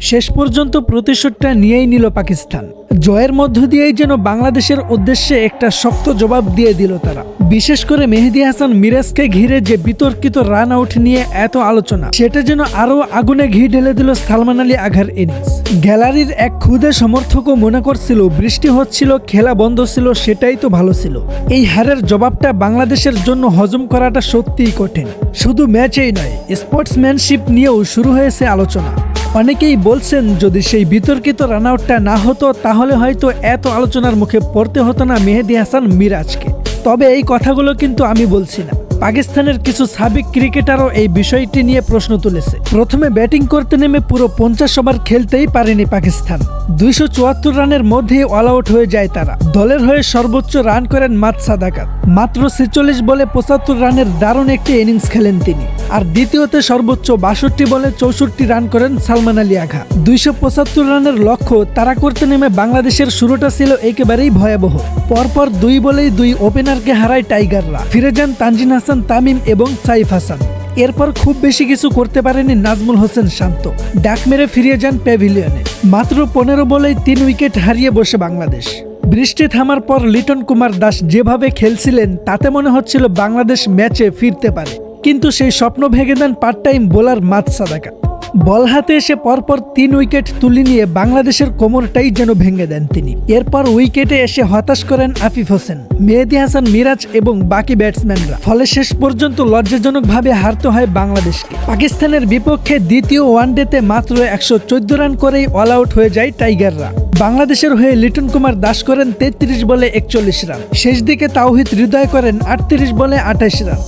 শেষ পর্যন্ত প্রতিশোধটা নিয়েই নিল পাকিস্তান। জয়ের মধ্য দিয়েই যেন বাংলাদেশের উদ্দেশ্যে একটা শক্ত জবাব দিয়ে দিল তারা। বিশেষ করে মেহেদী হাসান মিরাজকে ঘিরে যে বিতর্কিত রান আউট নিয়ে এত আলোচনা, সেটা যেন আরও আগুনে ঘি ঢেলে দিল সালমান আলী আঘার ইনিংস। গ্যালারির এক ক্ষুদে সমর্থকও মনে করছিল বৃষ্টি হচ্ছিল, খেলা বন্ধ ছিল, সেটাই তো ভালো ছিল। এই হারের জবাবটা বাংলাদেশের জন্য হজম করাটা সত্যিই কঠিন। শুধু ম্যাচেই নয়, স্পোর্টসম্যানশিপ নিয়েও শুরু হয়েছে আলোচনা। অনেকেই বলছেন যদি সেই বিতর্কিত রান আউটটা না হতো তাহলে হয়তো এত আলোচনার মুখে পড়তে হতো না মেহেদী হাসান মিরাজকে। তবে এই কথাগুলো কিন্তু আমি বলছি না, পাকিস্তানের কিছু সাবেক ক্রিকেটারও এই বিষয়টি নিয়ে প্রশ্ন তুলেছে। প্রথমে ব্যাটিং করতে নেমে পুরো 50 ওভার খেলতেই পারেনি পাকিস্তান। 274 রানের মধ্যেই অল আউট হয়ে যায় তারা। দলের হয়ে সর্বোচ্চ রান করেন মাত সাদাকাত, মাত্র 46 বলে 75 রানের দারুণ একটি ইনিংস খেলেন তিনি। আর দ্বিতীয়তে সর্বোচ্চ 62 বলে 64 রান করেন সালমান আলী আঘা। 275 রানের লক্ষ্য তারা করতে নেমে বাংলাদেশের শুরুটা ছিল একেবারেই ভয়াবহ। পরপর 2 বলেই 2 ওপেনারকে হারায় টাইগাররা। ফিরে যান তানজিদ হাসান তামিম এবং সাইফ হাসান। এরপর খুব বেশি কিছু করতে পারেনি নাজমুল হোসেন শান্ত। ডাক মেরে ফিরে যান প্যাভিলিয়নে। মাত্র 15 বলেই 3 উইকেট হারিয়ে বসে বাংলাদেশ। বৃষ্টি থামার পর লিটন কুমার দাস যেভাবে খেলছিলেন তাতে মনে হচ্ছিল বাংলাদেশ ম্যাচে ফিরতে পারে, কিন্তু সেই স্বপ্ন ভেঙে দেন পার্ট টাইম বোলার মাত সাদাকাত। বল হাতে এসে পরপর 3 উইকেট তুলে নিয়ে বাংলাদেশের কোমরটাই যেন ভেঙে দেন তিনি। এরপর উইকেটে এসে হতাশ করেন আফিফ হোসেন, মেহেদী হাসান মিরাজ এবং বাকি ব্যাটসম্যানরা। ফলে শেষ পর্যন্ত লজ্জাজনকভাবে হারতে হয় বাংলাদেশকে। পাকিস্তানের বিপক্ষে দ্বিতীয় ওয়ানডেতে মাত্র 114 রান করেই অল আউট হয়ে যায় টাইগাররা। বাংলাদেশের হয়ে লিটন কুমার দাস করেন 33 বলে 41 রান। শেষ দিকে তাওহিদ হৃদয় করেন 38 বলে 28 রান।